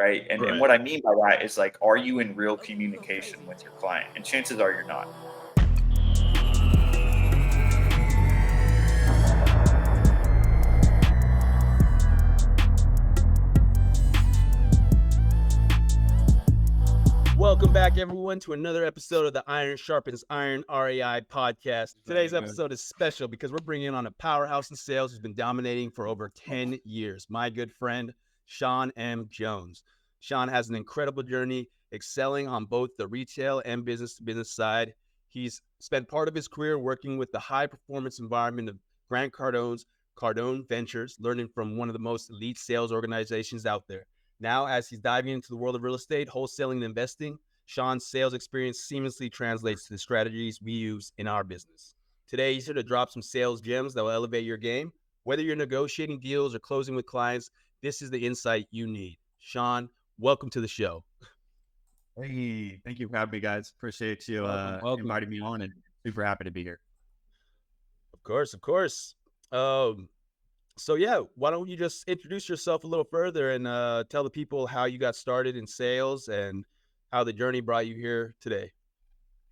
right? And Right. what I mean by that is like, are you in real communication with your client? And chances are you're not. Welcome back, everyone, to another episode of the Iron Sharpens Iron REI podcast. Today's episode is special because we're bringing on a powerhouse in sales who's been dominating for over 10 years, my good friend, Sean M. Jones. Sean has an incredible journey, excelling on both the retail and business-to-business side. He's spent part of his career working with the high-performance environment of Grant Cardone's Cardone Ventures, learning from one of the most elite sales organizations out there. Now, as he's diving into the world of real estate, wholesaling, and investing, Sean's sales experience seamlessly translates to the strategies we use in our business. Today, he's here to drop some sales gems that will elevate your game. Whether you're negotiating deals or closing with clients, this is the insight you need. Sean, welcome to the show. Hey, thank you for having me, guys. Appreciate you Welcome. inviting me on, and super happy to be here. Of course. So yeah, why don't you just introduce yourself a little further and tell the people how you got started in sales and how the journey brought you here today.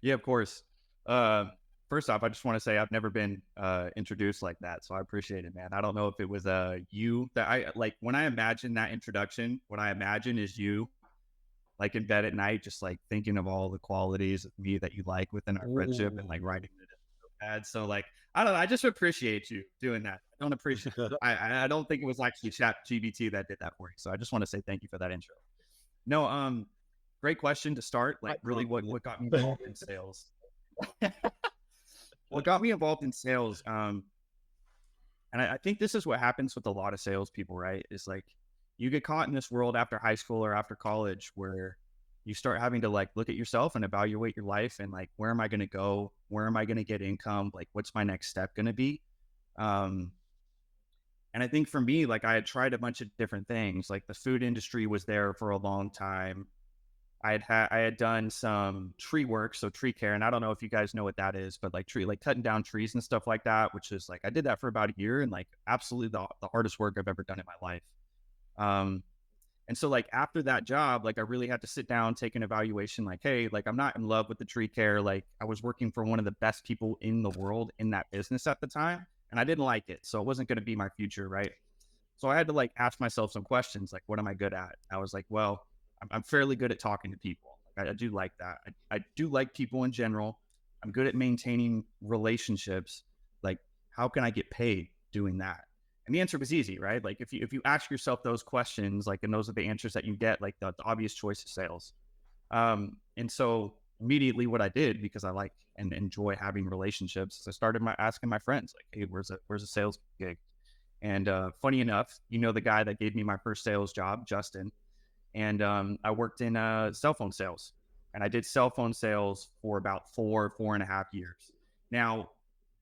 Yeah, of course. First off, I just want to say I've never been introduced like that, so I appreciate it, man. I don't know if it was you that I like when I imagine that introduction. What I imagine is you, like in bed at night, just like thinking of all the qualities of me that you like within our friendship, and like writing it in a notepad. So like I don't know, I just appreciate you doing that. I don't appreciate. I don't think it was actually ChatGPT that did that for you. So I just want to say thank you for that intro. No, great question to start. Like really what got me involved in sales. What got me involved in sales, and I think this is what happens with a lot of salespeople, right? Is like you get caught in this world after high school or after college where you start having to like look at yourself and evaluate your life and like, where am I going to go? Where am I going to get income? Like, what's my next step going to be? And I think for me, like I had tried a bunch of different things. Like the food industry was there for a long time. I had done some tree work, so tree care, and I don't know if you guys know what that is, but like cutting down trees and stuff like that, which is like I did that for about a year, and like absolutely the hardest work I've ever done in my life. And so like after that job, like I really had to sit down, take an evaluation, like, hey, like I'm not in love with the tree care. Like I was working for one of the best people in the world in that business at the time, and I didn't like it, so it wasn't going to be my future, right? So I had to like ask myself some questions, like, what am I good at? I was like, well, I'm fairly good at talking to people. I do like that. I do like people in general. I'm good at maintaining relationships. Like, how can I get paid doing that? And the answer was easy, right? Like if you ask yourself those questions, like, and those are the answers that you get, like the obvious choice is sales. And so immediately what I did, because I like and enjoy having relationships, is I started asking my friends, like, hey, where's a sales gig? And funny enough, you know, the guy that gave me my first sales job, Justin, and I worked in cell phone sales, and I did cell phone sales for about 4.5 years. Now,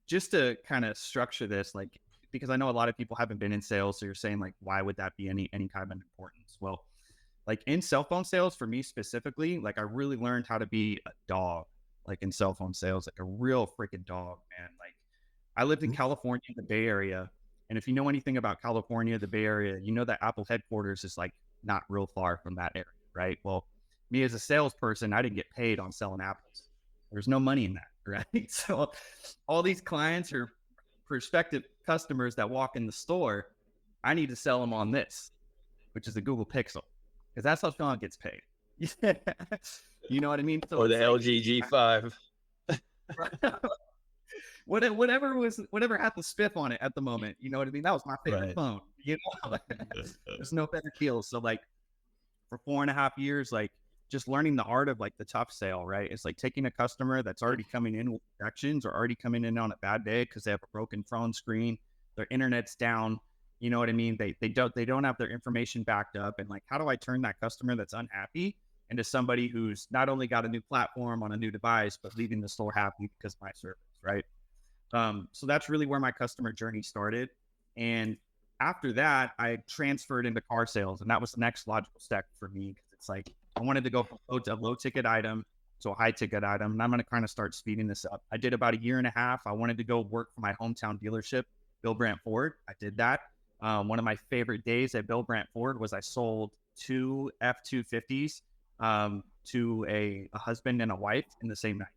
just to kind of structure this, like, because I know a lot of people haven't been in sales, so you're saying like, why would that be any kind of importance? Well, like in cell phone sales for me specifically, like I really learned how to be a dog, like in cell phone sales, like a real freaking dog, man. Like I lived in California, in the Bay Area. And if you know anything about California, the Bay Area, you know that Apple headquarters is like not real far from that area, right? Well, me as a salesperson, I didn't get paid on selling apples. There's no money in that, right? So all these clients are prospective customers that walk in the store. I need to sell them on this, which is a Google Pixel, because that's how Sean gets paid. You know what I mean? So Or the like, LG G5. whatever had the spiff on it at the moment, you know what I mean? That was my favorite Right. phone, you know. There's no better deal. So like for 4.5 years, like just learning the art of like the tough sale, right? It's like taking a customer that's already coming in with objections or already coming in on a bad day because they have a broken phone screen, their internet's down, you know what I mean? They don't have their information backed up, and like, how do I turn that customer that's unhappy into somebody who's not only got a new platform on a new device, but leaving the store happy because of my service, right? So that's really where my customer journey started. And after that, I transferred into car sales, and that was the next logical step for me, because it's like I wanted to go from a low ticket item to a high ticket item, and I'm going to kind of start speeding this up. I did about 1.5 years. I wanted to go work for my hometown dealership, Bill Brandt Ford. I did that. One of my favorite days at Bill Grant Ford was I sold 2 F-250s to a husband and a wife in the same night.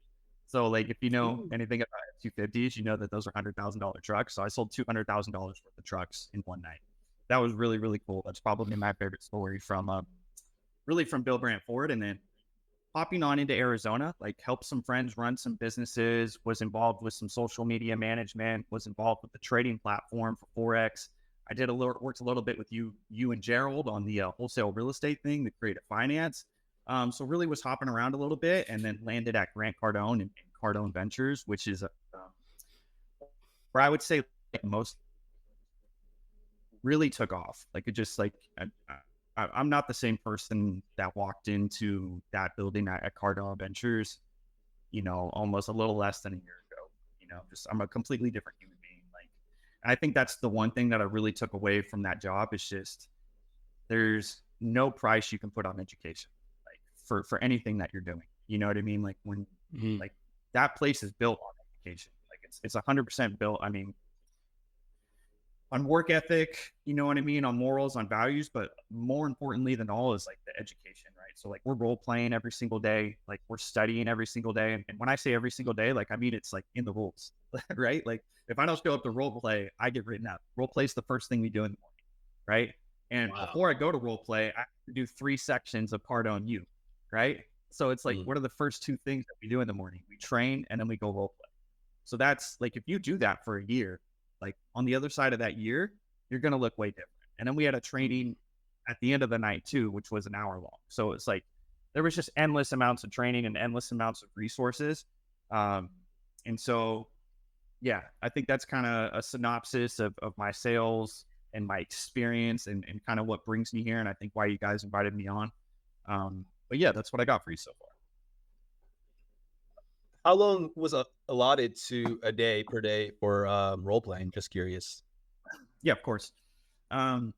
So like, if you know anything about F-250s, you know that those are $100,000 trucks. So I sold $200,000 worth of trucks in one night. That was really, really cool. That's probably my favorite story from really from Bill Grant Ford. And then hopping on into Arizona, like helped some friends run some businesses, was involved with some social media management, was involved with the trading platform for Forex. I worked a little bit with you and Gerald on the wholesale real estate thing, the creative finance. So really was hopping around a little bit, and then landed at Grant Cardone and Cardone Ventures, which is where I would say like most really took off. Like it just like I'm not the same person that walked into that building at Cardone Ventures, almost a little less than a year ago. Just I'm a completely different human being. Like, and I think that's the one thing that I really took away from that job is just there's no price you can put on education, like for anything that you're doing. You know what I mean? Like when like that place is built on education. Like it's 100% built. I mean, on work ethic, you know what I mean, on morals, on values, but more importantly than all is like the education, right? So like we're role playing every single day, like we're studying every single day. And when I say every single day, like I mean it's like in the rules, right? Like if I don't show up to role play, I get written up. Role play is the first thing we do in the morning, right? And before I go to role play, I have to do 3 sections of Cardone U, right? So it's like, what are the first 2 things that we do in the morning? We train and then we go role play. So that's like, if you do that for a year, like on the other side of that year, you're going to look way different. And then we had a training at the end of the night too, which was an hour long. So it's like, there was just endless amounts of training and endless amounts of resources. And so, yeah, I think that's kind of a synopsis of my sales and my experience and kind of what brings me here. And I think why you guys invited me on. But yeah, that's what I got for you so far. How long was allotted to a day per day for role playing? Just curious. Yeah, of course.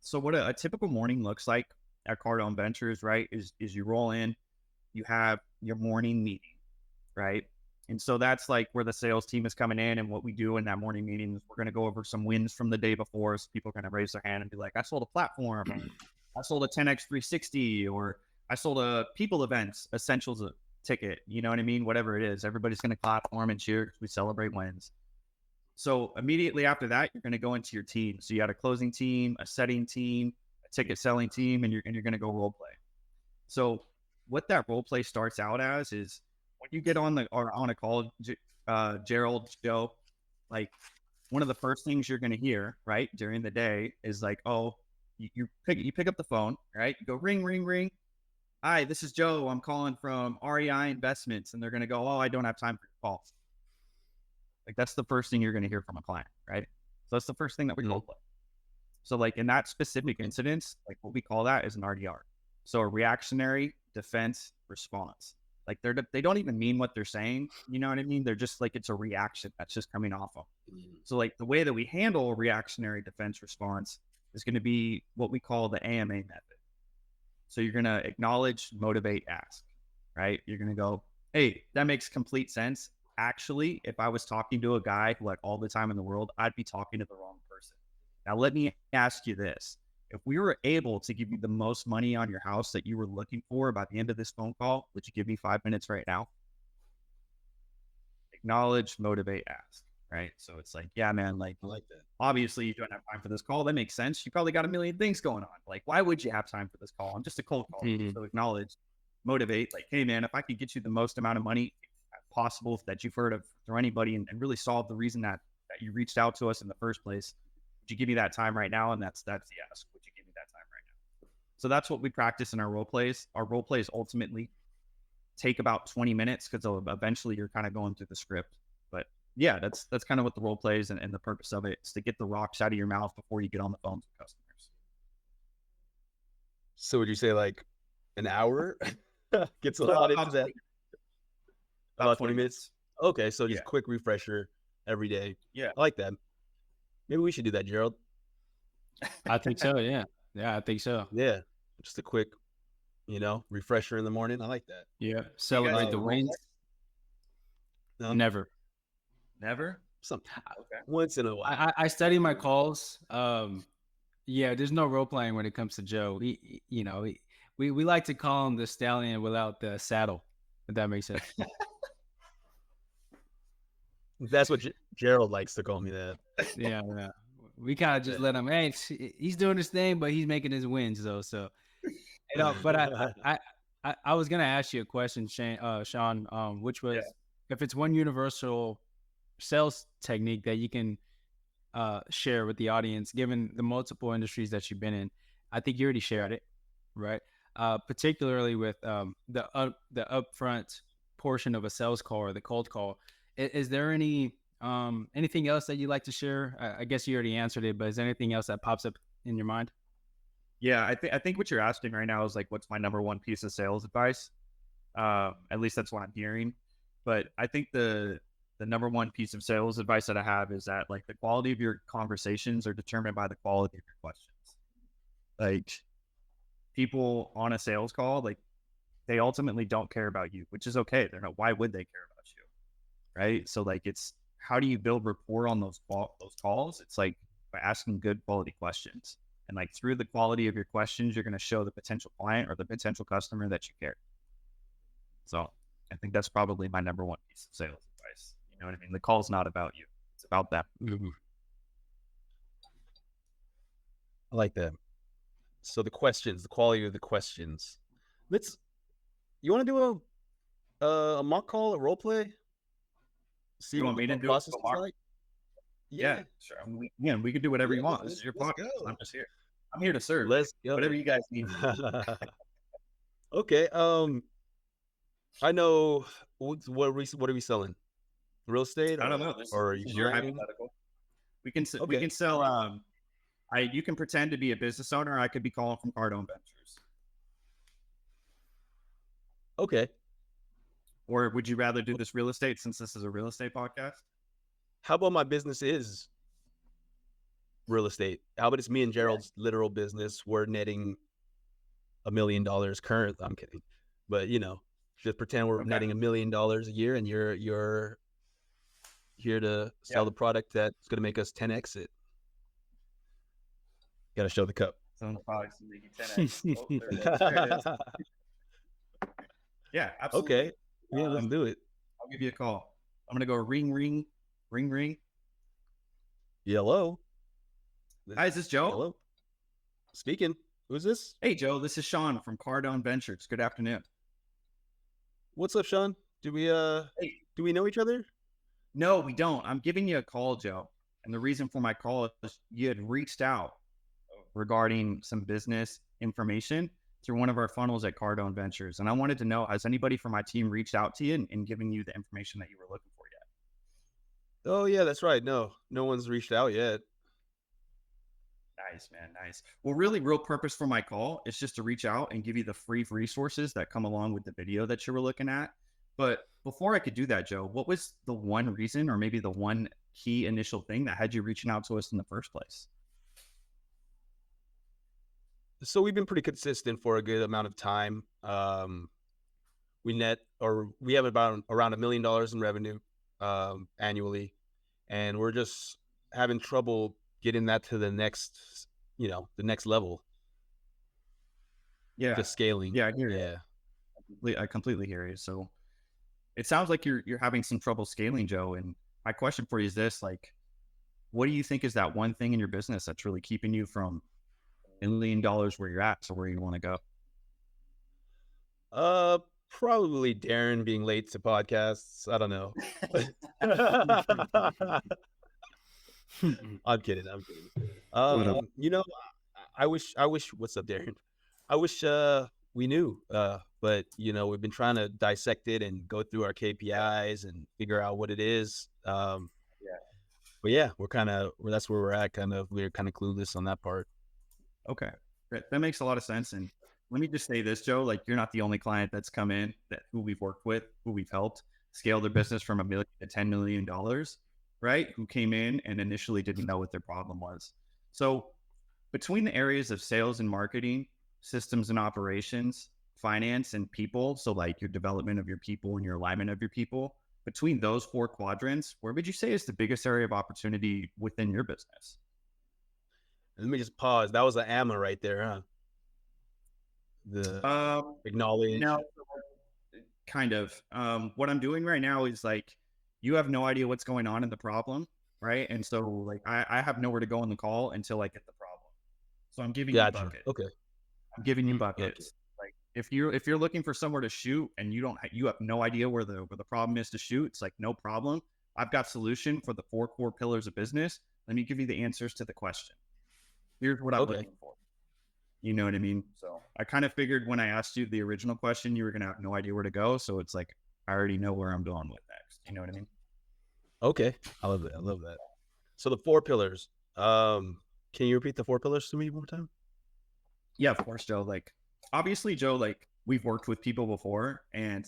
So what a typical morning looks like at Cardone Ventures, right, is you roll in, you have your morning meeting, right? And so that's like where the sales team is coming in, and what we do in that morning meeting is we're going to go over some wins from the day before. So people are going to raise their hand and be like, I sold a platform, or I sold a 10x 360, or I sold a people events essentials ticket. You know what I mean? Whatever it is, everybody's going to clap for 'em and cheer because we celebrate wins. So immediately after that, you're going to go into your team. So you had a closing team, a setting team, a ticket selling team, and you're going to go role play. So what that role play starts out as is when you get on a call, Gerald, Joe, like one of the first things you're going to hear right during the day is like, oh, you pick up the phone, right? You go ring, ring, ring. Hi, this is Joe. I'm calling from REI Investments, and they're going to go, oh, I don't have time for your call. Like that's the first thing you're going to hear from a client, right? So that's the first thing that we role play. So like in that specific incident, like what we call that is an RDR. So a reactionary defense response. Like they don't even mean what they're saying. You know what I mean? They're just like, it's a reaction that's just coming off of. So like the way that we handle a reactionary defense response is going to be what we call the AMA method. So you're going to acknowledge, motivate, ask, right? You're going to go, hey, that makes complete sense. Actually, if I was talking to a guy who had all the time in the world, I'd be talking to the wrong person. Now, let me ask you this. If we were able to give you the most money on your house that you were looking for by the end of this phone call, would you give me 5 minutes right now? Acknowledge, motivate, ask, right? So it's like, yeah, man, like, I like that. Obviously you don't have time for this call. That makes sense. You probably got a million things going on. Like, why would you have time for this call? I'm just a cold call. So acknowledge, motivate, like, hey man, if I could get you the most amount of money possible that you've heard of through anybody and really solve the reason that you reached out to us in the first place, would you give me that time right now? And that's the ask. Would you give me that time right now? So that's what we practice in our role plays. Our role plays ultimately take about 20 minutes because eventually you're kind of going through the script. But yeah, that's kind of what the role plays and the purpose of it is to get the rocks out of your mouth before you get on the phone with customers. So would you say like an hour gets a lot into that? About 20 minutes. Okay, so just quick refresher every day. Yeah, I like that. Maybe we should do that, Gerald. I think so. Yeah, I think so. Yeah, just a quick, refresher in the morning. I like that. Yeah, celebrate the wins. No? Never. Never. Once in a while. I study my calls. Yeah, there's no role playing when it comes to Joe. We like to call him the stallion without the saddle, if that makes sense. That's what Gerald likes to call me that. Yeah. We kind of just let him. Hey, he's doing his thing, but he's making his wins though. So but I was gonna ask you a question, Sean, which was if it's one universal sales technique that you can share with the audience, given the multiple industries that you've been in. I think you already shared it, right? Particularly with the upfront portion of a sales call or the cold call. Is there anything else that you'd like to share? I guess you already answered it, but is there anything else that pops up in your mind? Yeah, I think what you're asking right now is like, what's my number one piece of sales advice? At least that's what I'm hearing. But I think the number one piece of sales advice that I have is that like the quality of your conversations are determined by the quality of your questions. Like people on a sales call, like they ultimately don't care about you, which is okay. They're not. Why would they care about you, right? So like it's how do you build rapport on those calls? It's like by asking good quality questions. And like through the quality of your questions, you're going to show the potential client or the potential customer that you care. So I think that's probably my number one piece of sales advice. You know what I mean? The call's not about you. It's about them. I like that. So the quality of the questions. You want to do a mock call, a role play? See You what want me to the do process a is mock? like? Yeah, sure. We can do whatever you want. This is your let's podcast. go. I'm just here. I'm here to serve. Let's go. Whatever you guys need. Okay. I know. What are we selling? Real estate? I don't know. This is your hypothetical. We can sell. You can pretend to be a business owner. I could be calling from Cardone Ventures. Okay. Or would you rather do this real estate since this is a real estate podcast? How about my business is real estate? How about it's me and Gerald's literal business? We're netting $1 million current. I'm kidding, but just pretend we're netting $1 million a year, and you're here to sell the product that's going to make us 10x it. Got to show the cup. Selling the products to make you 10x. There it is. Yeah, absolutely. Okay. Yeah, let's do it. I'll give you a call. I'm gonna go ring, ring, ring, ring. Hello. Hi, is this Joe? Hello. Speaking. Who's this? Hey, Joe. This is Sean from Cardone Ventures. Good afternoon. What's up, Sean? Do we know each other? No, we don't. I'm giving you a call, Joe. And the reason for my call is you had reached out regarding some business information through one of our funnels at Cardone Ventures. And I wanted to know, has anybody from my team reached out to you and given you the information that you were looking for yet? Oh, yeah, that's right. No one's reached out yet. Nice, man. Nice. Well, really, real purpose for my call is just to reach out and give you the free resources that come along with the video that you were looking at. But before I could do that, Joe, what was the one reason or maybe the one key initial thing that had you reaching out to us in the first place? So we've been pretty consistent for a good amount of time. We have about around $1 million in revenue annually, and we're just having trouble getting that to the next level. Yeah, just scaling. Yeah, I hear you. Yeah, I completely hear you. So it sounds like you're having some trouble scaling, Joe. And my question for you is this: like, what do you think is that one thing in your business that's really keeping you from $1 million where you're at to where you want to go? Probably Darren being late to podcasts. I don't know. I'm kidding. I wish. What's up, Darren? I wish we knew, but we've been trying to dissect it and go through our KPIs and figure out what it is. But yeah, that's where we're at. We're kind of clueless on that part. Okay, that makes a lot of sense. And let me just say this, Joe, like you're not the only client that's come in who we've worked with, who we've helped scale their business from $1 million to $10 million, right? Who came in and initially didn't know what their problem was. So between the areas of sales and marketing, systems and operations, finance and people, so like your development of your people and your alignment of your people, between those 4 quadrants, where would you say is the biggest area of opportunity within your business? Let me just pause. That was an AMA right there, huh? The acknowledge. No, kind of. What I'm doing right now is like, you have no idea what's going on in the problem, right? And so like, I have nowhere to go on the call until I get the problem. So I'm giving you Gotcha. buckets. Okay. I'm giving you Okay. buckets. Like if you're looking for somewhere to shoot and you have no idea where the problem is to shoot, it's like no problem. I've got solution for the 4 core pillars of business. Let me give you the answers to the question. Here's what I'm Okay. looking for. You know what I mean? So I kind of figured when I asked you the original question, you were gonna have no idea where to go. So it's like I already know where I'm going with next. You know what I mean? Okay. I love that. I love that. So the 4 pillars. Can you repeat the 4 pillars to me one more time? Yeah, of course, Joe. Like obviously, Joe, like we've worked with people before and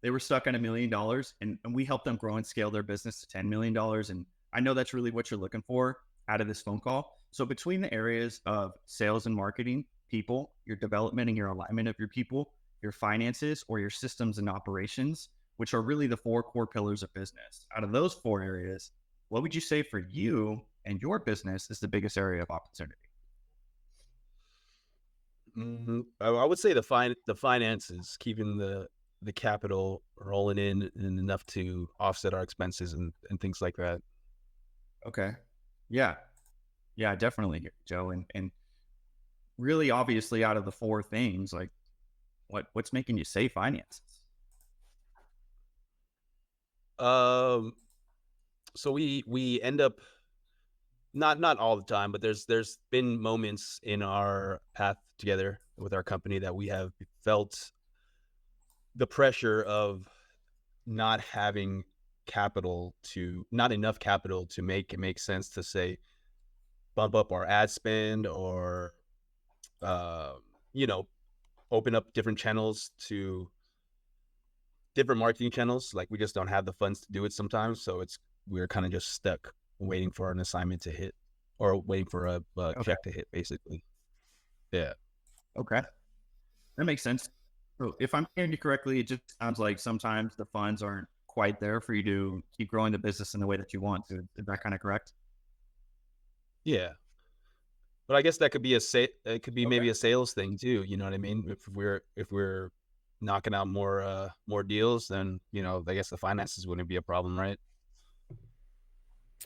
they were stuck on $1 million and we helped them grow and scale their business to $10 million. And I know that's really what you're looking for out of this phone call. So between the areas of sales and marketing, people, your development and your alignment of your people, your finances, or your systems and operations, which are really the 4 core pillars of business. Out of those 4 areas, what would you say for you and your business is the biggest area of opportunity? I would say the finances, keeping the capital rolling in and enough to offset our expenses and things like that. Okay. Yeah. Yeah, definitely, Joe. And really obviously out of the 4 things, like what's making you say finances? So we end up not all the time, but there's been moments in our path together with our company that we have felt the pressure of not having not enough capital to make it make sense to say bump up our ad spend or uh, you know, open up different channels to different marketing channels. Like we just don't have the funds to do it sometimes, so we're kind of just stuck waiting for an assignment to hit or waiting for a Okay. check to hit, basically. Yeah. Okay. That makes sense. So if I'm hearing you correctly, it just sounds like sometimes the funds aren't quite there for you to keep growing the business in the way that you want to. Is that kind of correct? Yeah. But I guess that could be it could be Okay. maybe a sales thing too. You know what I mean? If we're knocking out more deals, then I guess the finances wouldn't be a problem, right?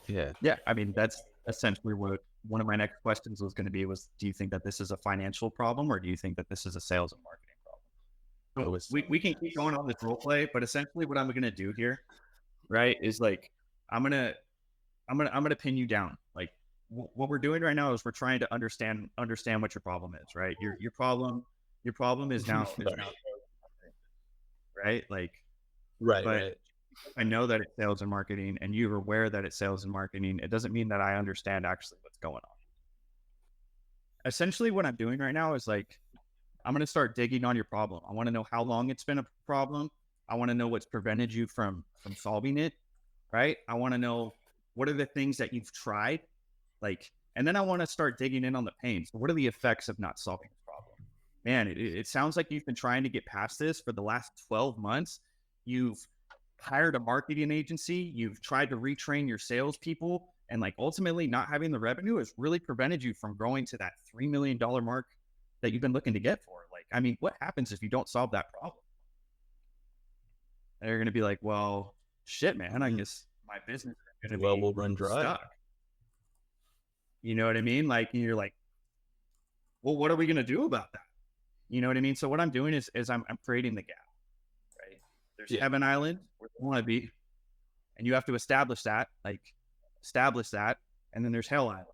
Yeah. Yeah. I mean, that's essentially what one of my next questions was going to be was, do you think that this is a financial problem or do you think that this is a sales and marketing problem? So we can keep going on this role play, but essentially what I'm going to do here, right, is like, I'm going to pin you down. Like what we're doing right now is we're trying to understand what your problem is, right? Your problem is now, right? Like, Right. but Right. I know that it's sales and marketing and you're aware that it's sales and marketing. It doesn't mean that I understand actually what's going on. Essentially what I'm doing right now is like, I'm going to start digging on your problem. I want to know how long it's been a problem. I want to know what's prevented you from solving it, right? I want to know what are the things that you've tried, like, and then I want to start digging in on the pain. So what are the effects of not solving the problem? Man, it sounds like you've been trying to get past this for the last 12 months. You've hired a marketing agency. You've tried to retrain your salespeople, and like ultimately not having the revenue has really prevented you from growing to that $3 million mark that you've been looking to get for. Like, I mean, what happens if you don't solve that problem? They're going to be like, well, shit, man, I guess my business is going to be We'll run dry. stuck. You know what I mean? Like, you're like, well, what are we going to do about that? You know what I mean? So what I'm doing is I'm creating the gap, right? There's Heaven Island where they want to be, and you have to establish that, and then there's Hell Island.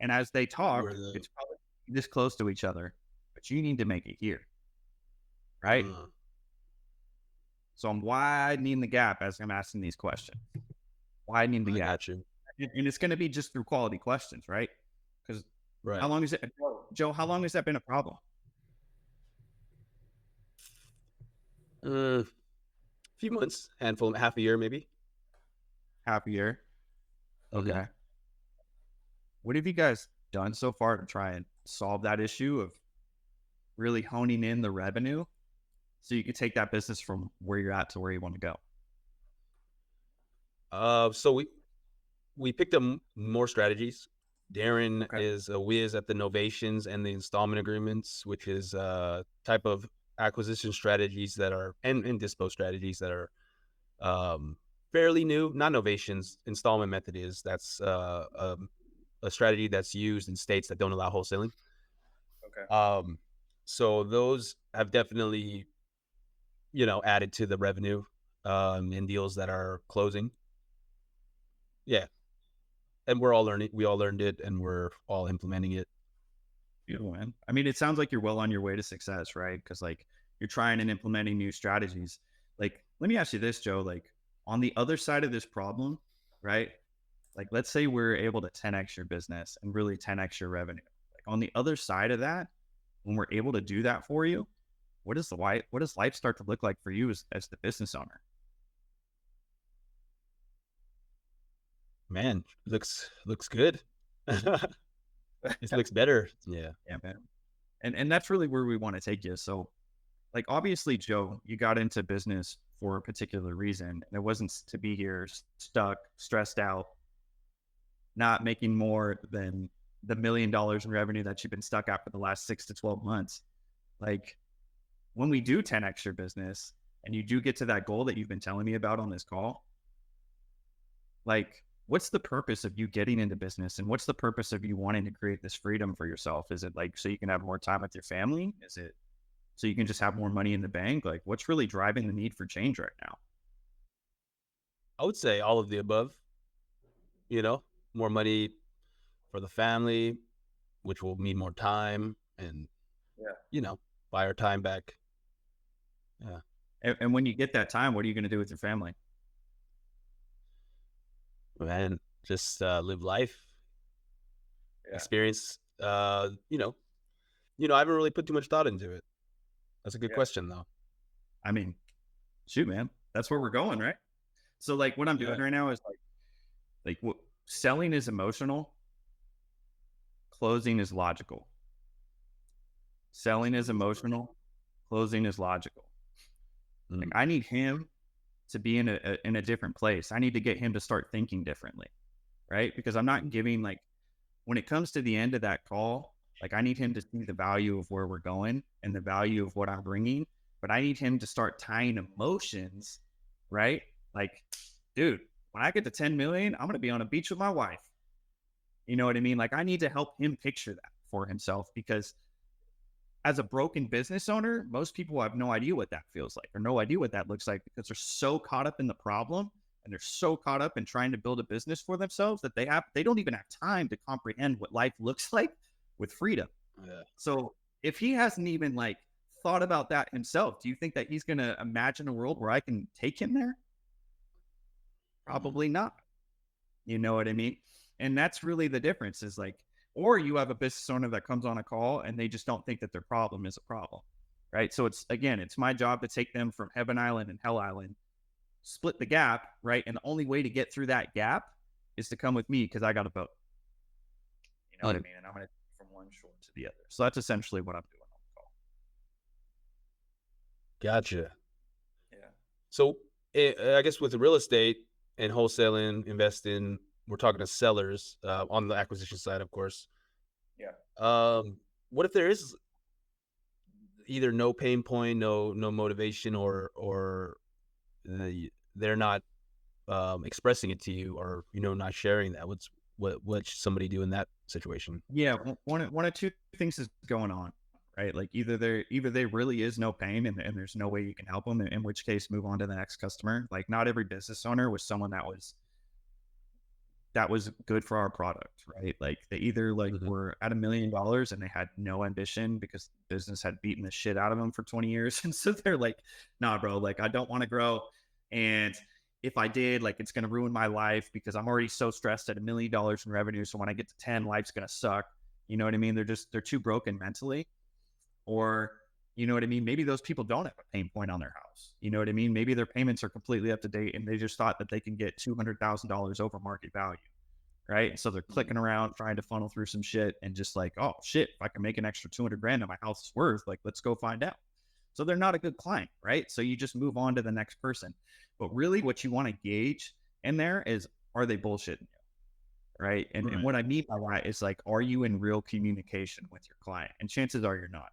And as they talk, it's probably this close to each other, but you need to make it here, right? So I'm widening the gap as I'm asking these questions. Widening the gap. Got you. And it's going to be just through quality questions, right? Because how long is it, Joe? How long has that been a problem? A few months, half a year, maybe. Half a year. Okay. What have you guys done so far to try and solve that issue of really honing in the revenue so you can take that business from where you're at to where you want to go? So we picked up more strategies Darren Okay. is a whiz at the novations and the installment agreements, which is a type of acquisition strategies that are and dispo strategies that are fairly new. Not novations, installment method is that's a strategy that's used in states that don't allow wholesaling. Okay. So those have definitely, added to the revenue in deals that are closing. Yeah. And we're all learning. We all learned it, and we're all implementing it. Beautiful, man. I mean, it sounds like you're well on your way to success, right? Because like you're trying and implementing new strategies. Like, let me ask you this, Joe. Like, on the other side of this problem, right? Like, let's say we're able to 10x your business and really 10x your revenue. Like, on the other side of that, when we're able to do that for you, what does life start to look like for you as the business owner? Man, looks good. It looks better. Yeah. Yeah, man. And that's really where we want to take you. So, like, obviously, Joe, you got into business for a particular reason, and it wasn't to be here stuck, stressed out, not making more than the $1 million in revenue that you've been stuck at for the last 6 to 12 months. Like, when we do 10x your business and you do get to that goal that you've been telling me about on this call, like, what's the purpose of you getting into business, and what's the purpose of you wanting to create this freedom for yourself? Is it like so you can have more time with your family? Is it so you can just have more money in the bank? Like, what's really driving the need for change right now? I would say all of the above. More money for the family, which will mean more time, and Yeah. buy our time back. Yeah. And when you get that time, what are you going to do with your family? And just live life, Yeah. experience. I haven't really put too much thought into it. That's a good Yeah. question, though. I mean, shoot, man, that's where we're going, right? So, like, what I'm doing right now is like selling is emotional, closing is logical. Selling is emotional, closing is logical. Like, I need him to be in a different place. I need to get him to start thinking differently, right? Because I'm not giving, like, when it comes to the end of that call, like, I need him to see the value of where we're going and the value of what I'm bringing, but I need him to start tying emotions, right? Like, dude, when I get to 10 million, I'm going to be on a beach with my wife. You know what I mean? Like, I need to help him picture that for himself, because as a broken business owner, most people have no idea what that feels like or no idea what that looks like, because they're so caught up in the problem and they're so caught up in trying to build a business for themselves that they don't even have time to comprehend what life looks like with freedom. Yeah. So if he hasn't even like thought about that himself, do you think that he's going to imagine a world where I can take him there? Probably not. You know what I mean? And that's really the difference, is like, or you have a business owner that comes on a call and they just don't think that their problem is a problem, right? So it's my job to take them from Heaven Island and Hell Island, split the gap, right? And the only way to get through that gap is to come with me, because I got a boat. You know what I mean? And I'm going to from one shore to the other. So that's essentially what I'm doing on the call. Gotcha. Yeah. So I guess with the real estate and wholesaling, investing, we're talking to sellers on the acquisition side, of course. Yeah. What if there is either no pain point, no motivation, or they're not expressing it to you, or not sharing that? What should somebody do in that situation? Yeah, one of two things is going on, right? Like, either there really is no pain and there's no way you can help them, in which case move on to the next customer. Like, not every business owner was someone that was good for our product, right? Like, they either were at $1 million and they had no ambition because business had beaten the shit out of them for 20 years. And so they're like, nah, bro, like, I don't want to grow. And if I did, like, it's going to ruin my life because I'm already so stressed at $1 million in revenue. So when I get to 10, life's going to suck. You know what I mean? They're too broken mentally. Or, you know what I mean? Maybe those people don't have a pain point on their house. You know what I mean? Maybe their payments are completely up to date and they just thought that they can get $200,000 over market value, right? So they're clicking around trying to funnel through some shit and just like, oh shit, if I can make an extra 200 grand that my house is worth, like, let's go find out. So they're not a good client, right? So you just move on to the next person. But really what you want to gauge in there is, are they bullshitting you, right? And what I mean by that is like, are you in real communication with your client? And chances are you're not,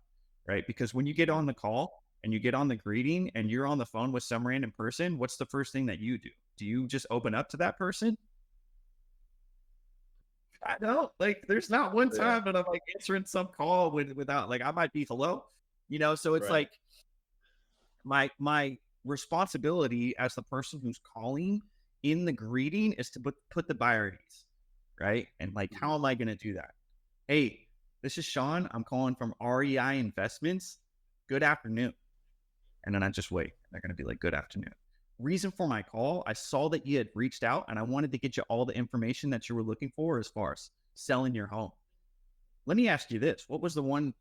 right? Because when you get on the call and you get on the greeting and you're on the phone with some random person, what's the first thing that you do? Do you just open up to that person? I don't, like, there's not one time that I'm like answering some call without, like, I might be hello, so it's like my responsibility as the person who's calling in the greeting is to put the buyer at ease, right? And like, how am I going to do that? Hey, this is Sean. I'm calling from REI Investments. Good afternoon. And then I just wait. They're going to be like, good afternoon. Reason for my call, I saw that you had reached out and I wanted to get you all the information that you were looking for as far as selling your home. Let me ask you this. What was the one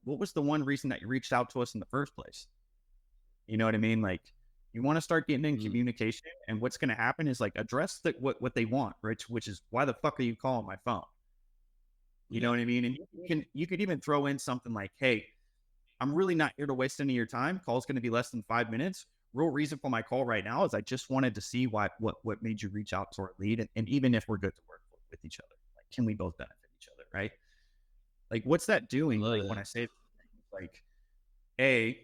reason that you reached out to us in the first place? You know what I mean? Like, you want to start getting in communication, and what's going to happen is like address what they want, right? Which is, why the fuck are you calling my phone? You know what I mean? And you could even throw in something like, hey, I'm really not here to waste any of your time. Call's going to be less than 5 minutes. Real reason for my call right now is I just wanted to see what made you reach out to our lead. And even if we're good to work with each other, like, can we both benefit each other, right? Like, what's that doing? Like, when I say, like,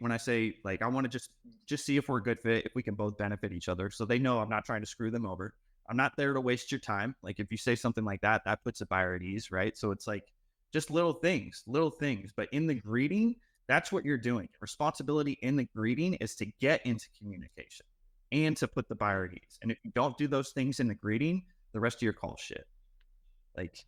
when I say, like, I want to just see if we're a good fit, if we can both benefit each other. So they know I'm not trying to screw them over. I'm not there to waste your time. Like, if you say something like that, that puts a buyer at ease, right? So it's like just little things. But in the greeting, that's what you're doing. Responsibility in the greeting is to get into communication and to put the buyer at ease. And if you don't do those things in the greeting, the rest of your call shit. Like,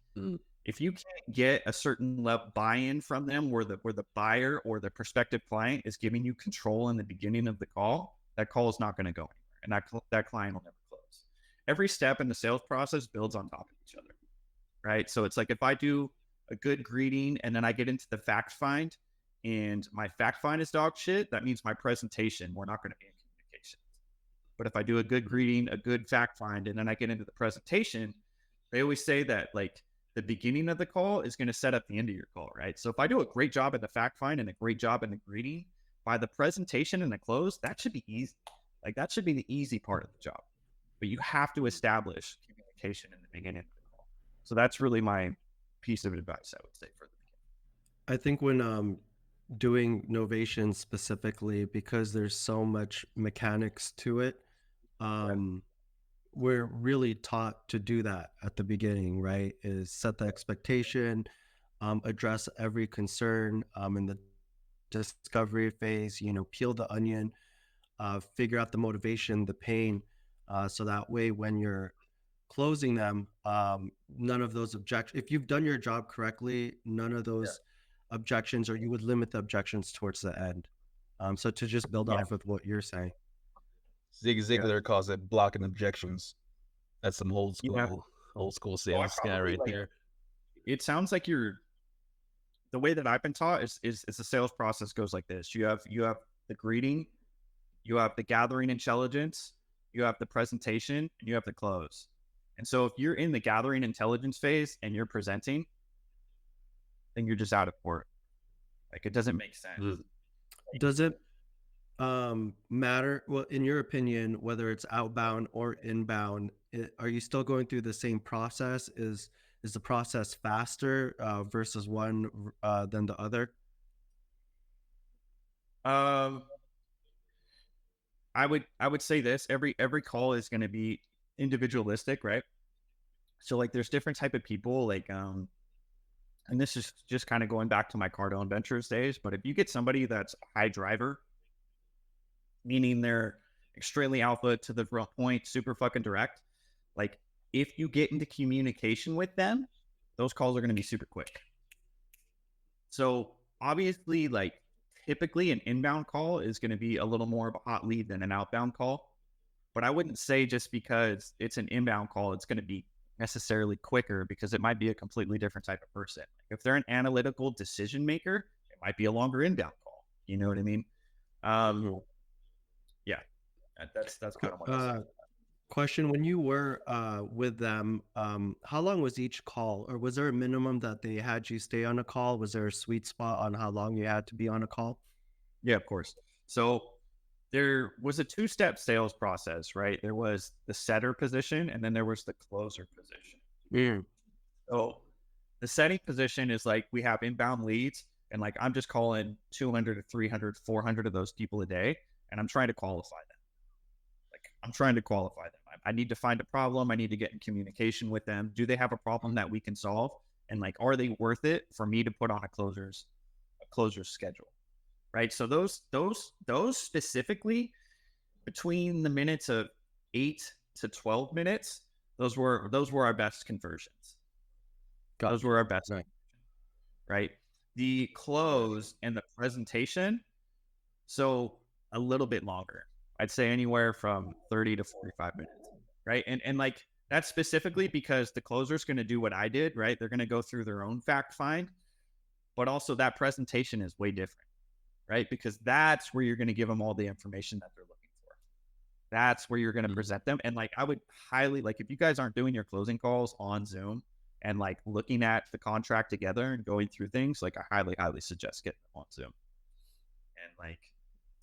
if you can't get a certain level buy-in from them where the buyer or the prospective client is giving you control in the beginning of the call, that call is not going to go anywhere. And that client will never close. Every step in the sales process builds on top of each other, right? So it's like, if I do a good greeting and then I get into the fact find and my fact find is dog shit, that means my presentation, we're not going to be in communication. But if I do a good greeting, a good fact find, and then I get into the presentation, they always say that, like, the beginning of the call is going to set up the end of your call, right? So if I do a great job at the fact find and a great job in the greeting, by the presentation and the close, that should be easy. Like, that should be the easy part of the job. But you have to establish communication in the beginning of the call. So that's really my piece of advice, I would say, for the beginning. I think when doing novation specifically, because there's so much mechanics to it, we're really taught to do that at the beginning, right? Is set the expectation, address every concern in the discovery phase, peel the onion, figure out the motivation, the pain, so that way when you're closing them, none of those objections, if you've done your job correctly, none of those objections, or you would limit the objections towards the end. So to just build off with what you're saying. Zig Ziglar calls it blocking objections. That's some old school sales guy right there. It sounds like the way that I've been taught is the sales process goes like this. You have the greeting, you have the gathering intelligence, you have the presentation, and you have the close. And so if you're in the gathering intelligence phase and you're presenting, then you're just out of court. Like, it doesn't make sense. Does it matter, well, in your opinion, whether it's outbound or inbound, are you still going through the same process? Is the process faster versus one than the other? I would say this: every call is going to be individualistic, right? So, like, there's different type of people, like, and this is just kind of going back to my Cardone Ventures days, but if you get somebody that's a high driver, meaning they're extremely alpha, to the point, super fucking direct, like, if you get into communication with them, those calls are going to be super quick. So obviously, like, typically an inbound call is going to be a little more of a hot lead than an outbound call. But I wouldn't say just because it's an inbound call, it's going to be necessarily quicker, because it might be a completely different type of person. If they're an analytical decision maker, it might be a longer inbound call. You know what I mean? Yeah, that's kind of what I said. Question: when you were with them, how long was each call, or was there a minimum that they had you stay on a call? Was there a sweet spot on how long you had to be on a call? Yeah, of course. So there was a two-step sales process, right? There was the setter position, and then there was the closer position. So the setting position is like we have inbound leads, and like I'm just calling 200 to 300, 400 of those people a day, and I'm trying to qualify them. I'm trying to qualify them. I need to find a problem. I need to get in communication with them. Do they have a problem that we can solve? And like, are they worth it for me to put on a closer's schedule? Right. So those specifically between the minutes of 8 to 12 minutes, those were our best conversions. Those were our best. Right. The close and the presentation, so a little bit longer. I'd say anywhere from 30 to 45 minutes, right? And like that's specifically because the closer's going to do what I did, right? They're going to go through their own fact find, but also that presentation is way different, right? Because that's where you're going to give them all the information that they're looking for. That's where you're going to present them. And like, I would highly, like, if you guys aren't doing your closing calls on Zoom and like looking at the contract together and going through things, like I highly, highly suggest getting them on Zoom. And like,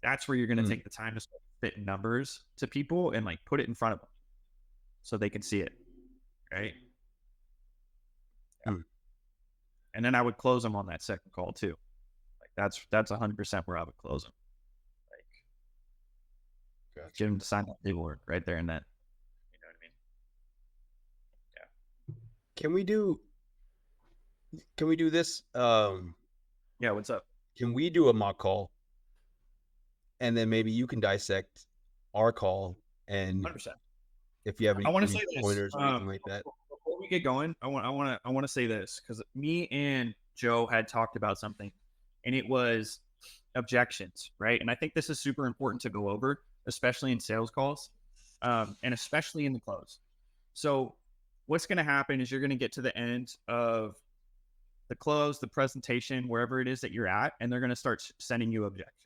that's where you're going to take the time to start fitting numbers to people and like put it in front of them so they can see it. Right. Yeah. And then I would close them on that second call too. Like that's 100% where I would close them. Like, get them to sign that paperwork right there and then. You know what I mean? Yeah. Can we do this? Yeah. What's up? Can we do a mock call? And then maybe you can dissect our call, and 100%. if you have any, I want to say pointers this, or anything like that. Before we get going, I want to say this because me and Joe had talked about something, and it was objections, right? And I think this is super important to go over, especially in sales calls, and especially in the close. So what's going to happen is you're going to get to the end of the close, the presentation, wherever it is that you're at, and they're going to start sending you objections.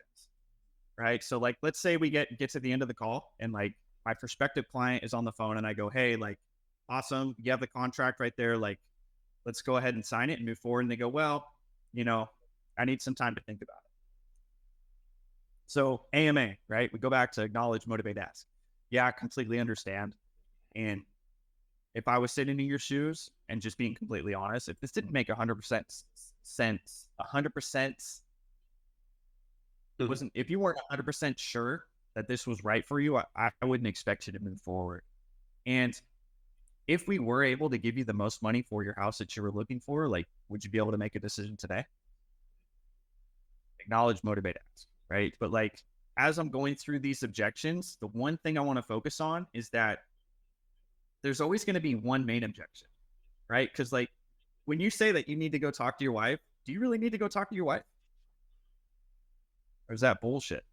Right. So like, let's say we get to the end of the call and like my prospective client is on the phone and I go, hey, like, awesome. You have the contract right there. Like, let's go ahead and sign it and move forward. And they go, well, you know, I need some time to think about it. So AMA, right? We go back to acknowledge, motivate, ask. Yeah, I completely understand. And if I was sitting in your shoes and just being completely honest, if this didn't make 100% sense, 100% wasn't, if you weren't 100% sure that this was right for you, I wouldn't expect you to move forward. And if we were able to give you the most money for your house that you were looking for, like, would you be able to make a decision today? Acknowledge, motivate, ask, right? But like, as I'm going through these objections, the one thing I want to focus on is that there's always going to be one main objection, right? Because like, when you say that you need to go talk to your wife, do you really need to go talk to your wife? Or is that bullshit?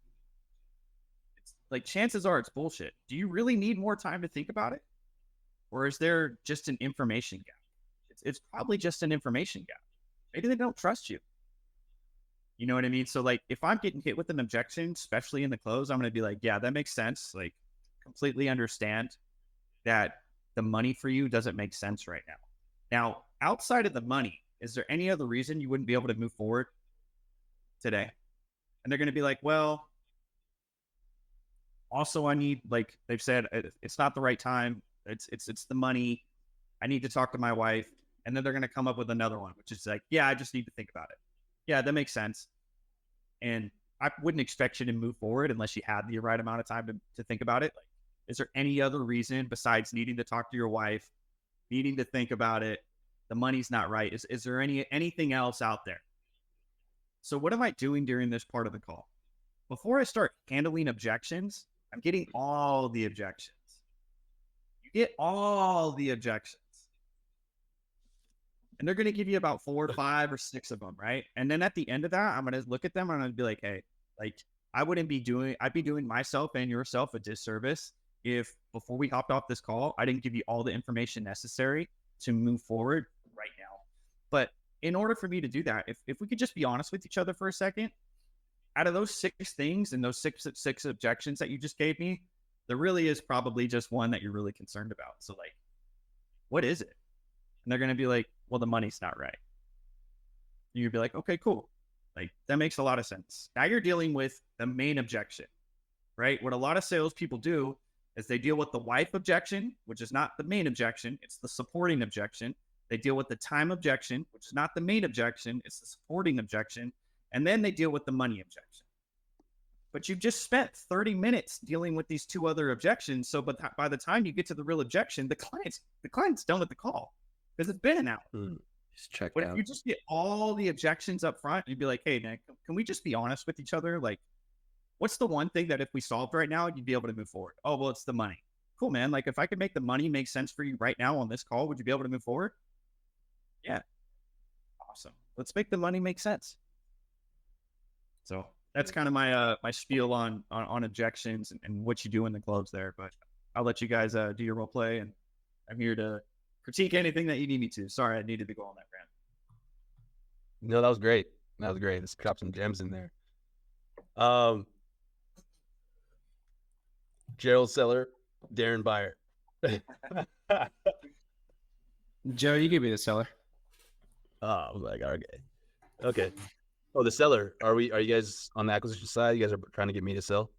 It's like, chances are it's bullshit. Do you really need more time to think about it? Or is there just an information gap? It's probably just an information gap. Maybe they don't trust you. You know what I mean? So like, if I'm getting hit with an objection, especially in the close, I'm going to be like, yeah, that makes sense. Like, completely understand that the money for you doesn't make sense right now. Now, outside of the money, is there any other reason you wouldn't be able to move forward today? And they're going to be like, well, also I need, like they've said, it's not the right time. It's the money. I need to talk to my wife. And then they're going to come up with another one, which is like, yeah, I just need to think about it. Yeah, that makes sense. And I wouldn't expect you to move forward unless you had the right amount of time to think about it. Like, is there any other reason besides needing to talk to your wife, needing to think about it? The money's not right. Is there anything else out there? So what am I doing during this part of the call? Before I start handling objections, I'm getting all the objections. You get all the objections. And they're going to give you about 4 or 5 or 6 of them, right? And then at the end of that, I'm going to look at them and I'm going to be like, hey, like, I'd be doing myself and yourself a disservice if before we hopped off this call, I didn't give you all the information necessary to move forward right now. But in order for me to do that, if we could just be honest with each other for a second, out of those 6 things and those six objections that you just gave me, there really is probably just one that you're really concerned about. So like, what is it? And they're going to be like, well, the money's not right. You'd be like, okay, cool. Like, that makes a lot of sense. Now you're dealing with the main objection, right? What a lot of salespeople do is they deal with the wife objection, which is not the main objection. It's the supporting objection. They deal with the time objection, which is not the main objection, it's the supporting objection. And then they deal with the money objection. But you've just spent 30 minutes dealing with these two other objections. So by the time you get to the real objection, the client's done with the call because it's been an hour. Just check But out. if you just get all the objections up front, you'd be like, hey, man, can we just be honest with each other? Like, what's the one thing that if we solved right now, you'd be able to move forward? Oh, well, it's the money. Cool, man. Like, if I could make the money make sense for you right now on this call, would you be able to move forward? Yeah. Awesome. Let's make the money make sense. So that's kind of my my spiel on objections and what you do in the close there. But I'll let you guys do your role play, and I'm here to critique anything that you need me to. Sorry, I needed to go on that rant. No, that was great. That was great. Let's drop some gems in there. Gerald Seller, Darren Buyer. Joe, you could be the seller. Oh, I was like, okay. Oh, the seller. Are you guys on the acquisition side? You guys are trying to get me to sell?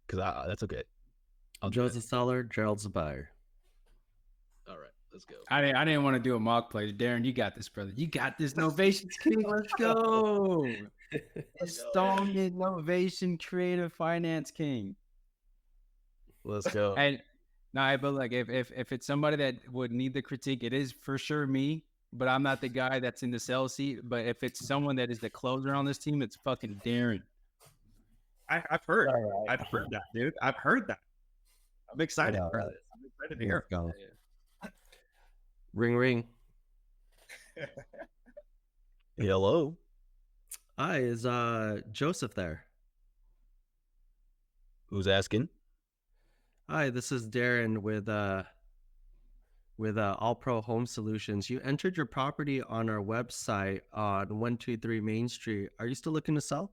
Because that's okay. Joe's the seller, Gerald's the buyer. All right, let's go. I didn't want to do a mock play. Darren, you got this, brother. You got this. Novations King. Let's go. Installment Novation Creative Finance King. Let's go. And but like if it's somebody that would need the critique, it is for sure me. But I'm not the guy that's in the sales seat. But if it's someone that is the closer on this team, it's fucking Darren. I've heard that, dude. I've heard that. I'm excited. I know, for right? this. I'm excited to hear. Go. Ring, ring. Hello. Hi, is Joseph there? Who's asking? Hi, this is Darren with All Pro Home Solutions. You entered your property on our website on 123 Main Street. Are you still looking to sell?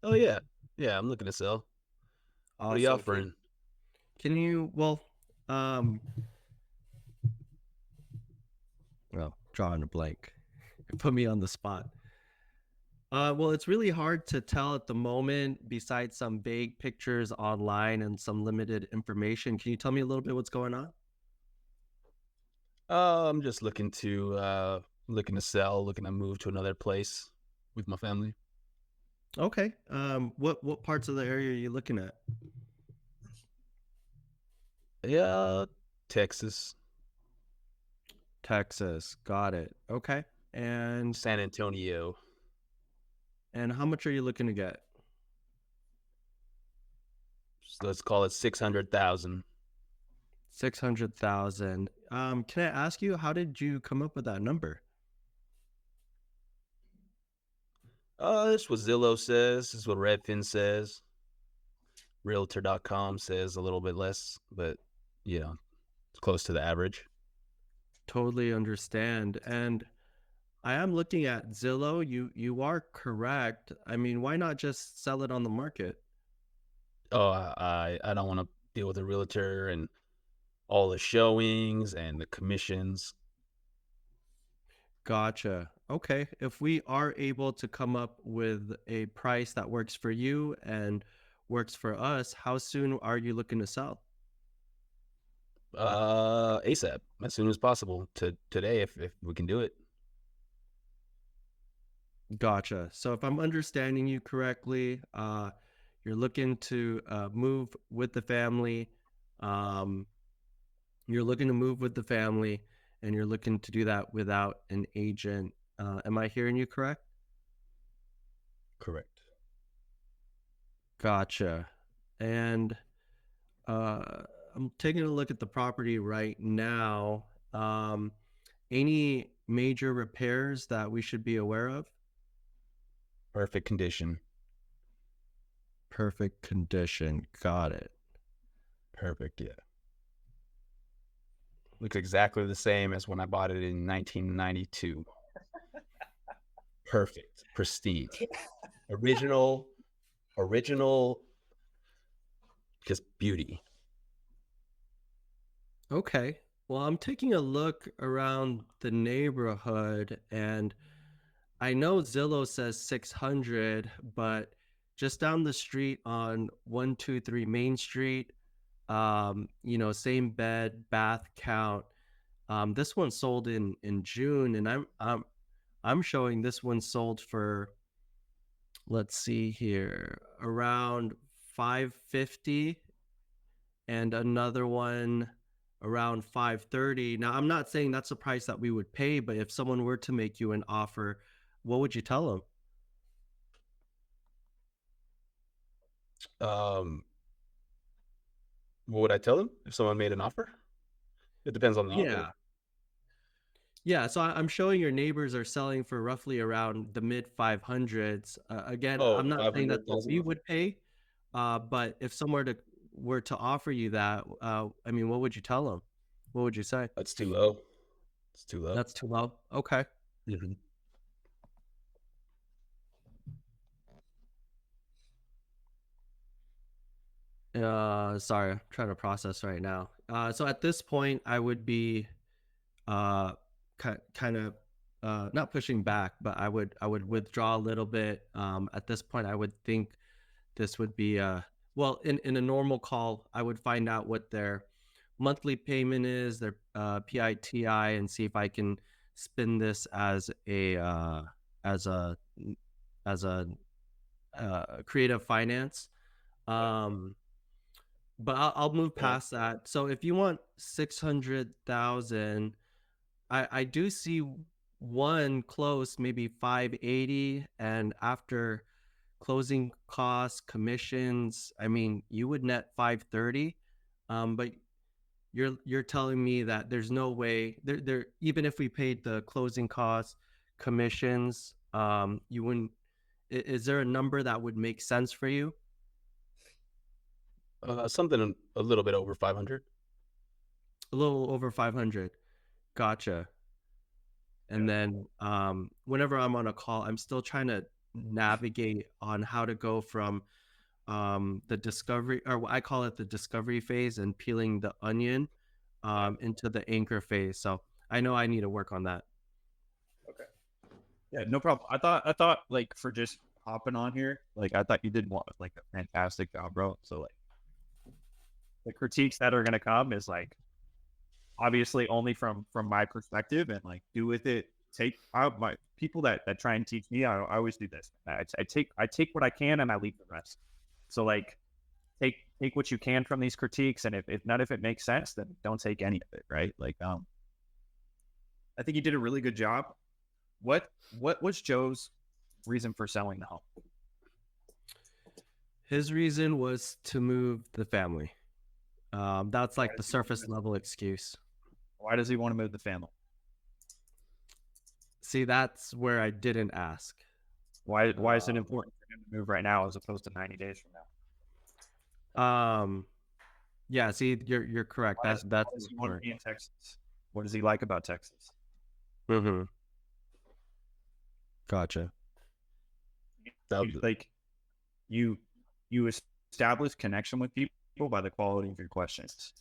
Oh yeah, I'm looking to sell. What are you Awesome. offering? Can you, well, drawing a blank. Put me on the spot. Well, it's really hard to tell at the moment, besides some vague pictures online and some limited information. Can you tell me a little bit what's going on? I'm just looking to sell, looking to move to another place with my family. Okay. What parts of the area are you looking at? Yeah, Texas, Texas. Got it. Okay. And San Antonio. how much are you looking to get? So let's call it 600,000. 600,000. Can I ask you, how did you come up with that number? This is what Zillow says. This is what Redfin says. Realtor.com says a little bit less, but it's close to the average. Totally understand. And I am looking at Zillow. You are correct. I mean, why not just sell it on the market? Oh, I don't want to deal with a realtor and all the showings and the commissions. Gotcha. Okay. If we are able to come up with a price that works for you and works for us, how soon are you looking to sell? ASAP, as soon as possible. Today, if we can do it. Gotcha. So if I'm understanding you correctly, you're looking to move with the family. You're looking to move with the family, and you're looking to do that without an agent. Am I hearing you correct? Correct. Gotcha. And I'm taking a look at the property right now. Any major repairs that we should be aware of? Perfect condition. Perfect condition. Got it. Perfect, yeah. Looks exactly the same as when I bought it in 1992. Perfect. Pristine. Original. Just beauty. Okay. Well, I'm taking a look around the neighborhood, and I know Zillow says 600, but just down the street on 123 Main Street, Same bed, bath count. This one sold in June, and I'm showing this one sold for, let's see here, around 550, and another one around 530. Now, I'm not saying that's the price that we would pay, but if someone were to make you an offer, what would you tell them? What would I tell them if someone made an offer? It depends on the offer. Yeah. Yeah, so I'm showing your neighbors are selling for roughly around the mid 500s. Again, Oh, I'm not saying that's what 500,000. we would pay, but if someone were to offer you that, I mean, what would you tell them? What would you say? That's too low. It's too low. That's too low. Okay. Mm-hmm. Sorry, I'm trying to process right now. So at this point, I would be uh kind of not pushing back, but I would withdraw a little bit. At this point, I would think this would be well, in a normal call, I would find out what their monthly payment is, their PITI, and see if I can spin this as a as a creative finance. Um, but I'll move past that. So if you want 600,000, I do see one close, maybe 580, and after closing costs, commissions, I mean, you would net 530. But you're telling me that there's no way there even if we paid the closing costs, commissions, you wouldn't. Is there a number that would make sense for you? Something a little bit over 500. A little over 500. Gotcha. And then whenever I'm on a call, I'm still trying to navigate on how to go from the discovery, or I call it the discovery phase, and peeling the onion into the anchor phase. So I know I need to work on that. Yeah, no problem. I thought like for just hopping on here, like I thought you did like a fantastic job, bro. So like the critiques that are gonna come is like obviously only from my perspective, and like do with it. Take out my people that try and teach me. I always do this. I take what I can and I leave the rest. So like take what you can from these critiques, and if none of it makes sense, then don't take any of it, right? Like I think you did a really good job. What was Joe's reason for selling the home? His reason was to move the family. That's like the surface level excuse. Why does he want to move the family? See, that's where I didn't ask. Why is it important for him to move right now as opposed to 90 days from now? Yeah, see, you're correct. Why That's does he want to be in Texas? What does he like about Texas? Mm-hmm. Gotcha. Like you establish connection with people by the quality of your questions,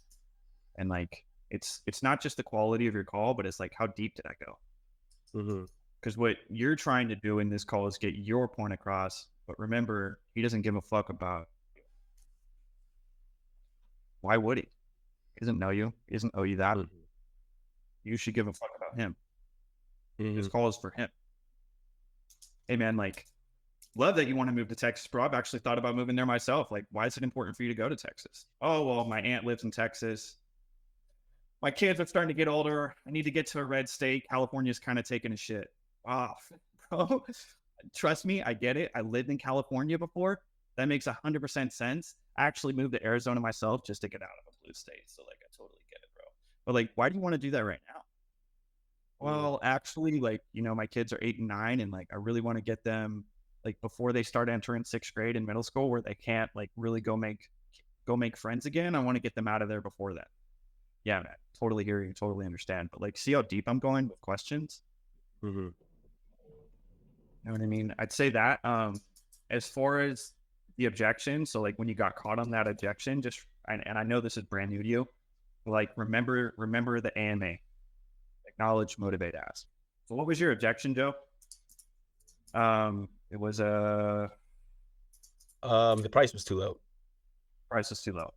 and like it's not just the quality of your call, but it's like how deep did I go? Mm-hmm. Because what you're trying to do in this call is get your point across, but remember, he doesn't give a fuck about you. Why would he? He doesn't know you. He doesn't owe you that. Mm-hmm. You should give a fuck about him. Mm-hmm. This call is for him. Hey man, like, love that you want to move to Texas, bro. I've actually thought about moving there myself. Like, why is it important for you to go to Texas? Oh, well, my aunt lives in Texas. My kids are starting to get older. I need to get to a red state. California's kind of taking a shit. Wow, bro. Trust me, I get it. I lived in California before. That makes 100% sense. I actually moved to Arizona myself just to get out of a blue state. So, like, I totally get it, bro. But, like, why do you want to do that right now? Well, actually, like, my kids are 8 and 9, and, like, I really want to get them, like, before they start entering 6th grade in middle school where they can't, like, really go make friends again. I want to get them out of there before then. Yeah, man, totally hear you, totally understand. But, like, see how deep I'm going with questions? Mm-hmm. You know what I mean? I'd say that. As far as the objection, so, like, when you got caught on that objection, and I know this is brand new to you, like, remember the AMA. Acknowledge, motivate, ask. So what was your objection, Joe? It was the price was too low. Price is too low.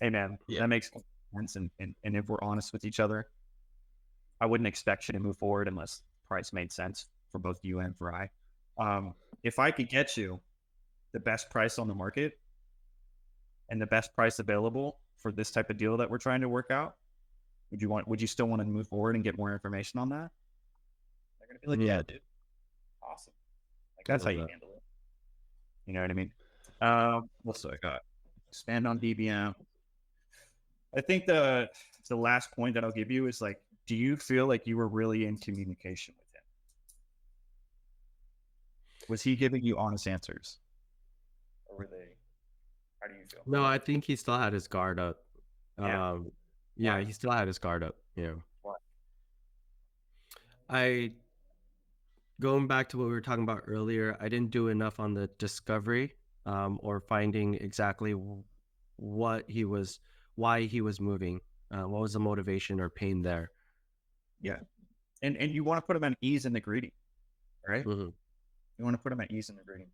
hey man, Yeah. that makes sense. And if we're honest with each other, I wouldn't expect you to move forward unless price made sense for both you and for I. If I could get you the best price on the market and the best price available for this type of deal that we're trying to work out, would you still want to move forward and get more information on that? They're gonna be like, yeah, dude, awesome. Like that's how you handle it. You know what I mean? What's I got? Expand on DBM. I think the last point that I'll give you is like, do you feel like you were really in communication with him? Was he giving you honest answers? Or were they, how do you feel? No, I think he still had his guard up. Yeah. Yeah, Why? he still had his guard up. Yeah. Why? Going back to what we were talking about earlier, I didn't do enough on the discovery or finding exactly why he was moving. What was the motivation or pain there? Yeah. And you want to put him at ease in the greeting, right? Mhm. You want to put him at ease in the greeting.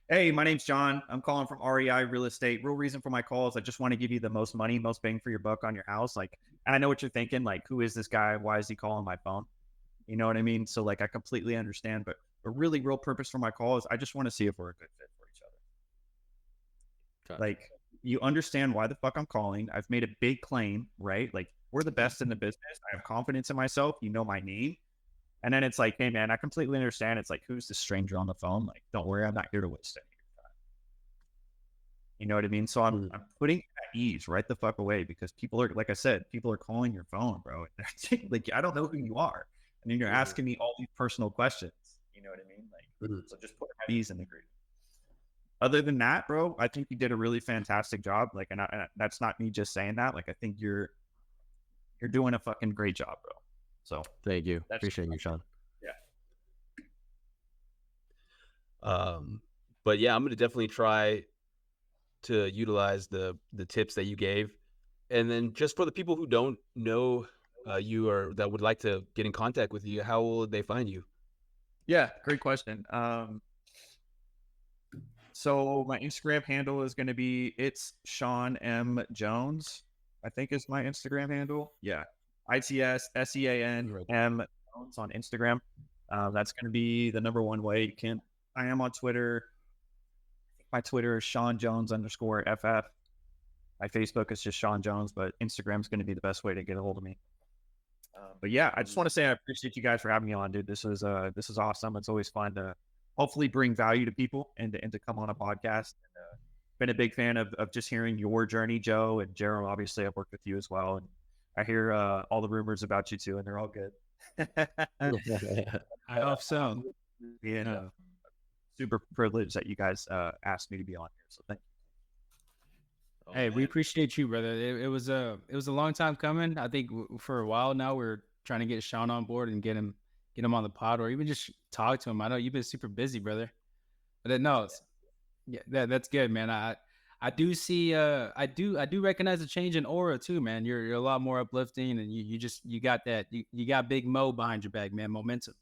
Hey, my name's John. I'm calling from REI Real Estate. Real reason for my call is I just want to give you the most money, most bang for your buck on your house. Like, and I know what you're thinking. Like, who is this guy? Why is he calling my phone? You know what I mean? So like, I completely understand, but a really real purpose for my call is I just want to see if we're a good fit for each other. Okay. Like, you understand why the fuck I'm calling. I've made a big claim, right? Like, we're the best in the business. I have confidence in myself. You know my name. And then it's like, hey man, I completely understand. It's like, who's this stranger on the phone? Like, don't worry, I'm not here to waste any of your time. You know what I mean? So I'm putting at ease right the fuck away because people are, like I said, people are calling your phone, bro. Like, I don't know who you are. And then you're asking me all these personal questions. You know what I mean? Like, so just put at ease in the group. Other than that, bro, I think you did a really fantastic job. Like, and that's not me just saying that. Like, I think you're doing a fucking great job, bro. So Thank you. Appreciate you, Sean. Yeah. But yeah, I'm gonna definitely try to utilize the tips that you gave, and then just for the people who don't know you or that would like to get in contact with you, how will they find you? Yeah, great question. So my Instagram handle is going to be it's Sean M Jones. I think is my Instagram handle. Yeah, ITSSEAN M Jones on Instagram. That's going to be the number one way you can. I am on Twitter. My Twitter is Sean Jones _FF. My Facebook is just Sean Jones, but Instagram is going to be the best way to get a hold of me. But yeah, I just want to say I appreciate you guys for having me on, dude. This is awesome. It's always fun to hopefully bring value to people and to come on a podcast. And, been a big fan of just hearing your journey, Joe and Gerald. Obviously, I've worked with you as well, and I hear all the rumors about you too, and they're all good. I hope so. Yeah, super privileged that you guys asked me to be on here. So thank you. Hey, we appreciate you, brother. It was a long time coming. I think for a while now we're trying to get Sean on board and get him on the pod, or even just talk to him. I know you've been super busy, brother. But no, that's good, man. I do see I do recognize a change in aura too, man. You're a lot more uplifting, and you got that you got Big Mo behind your back, man. Momentum.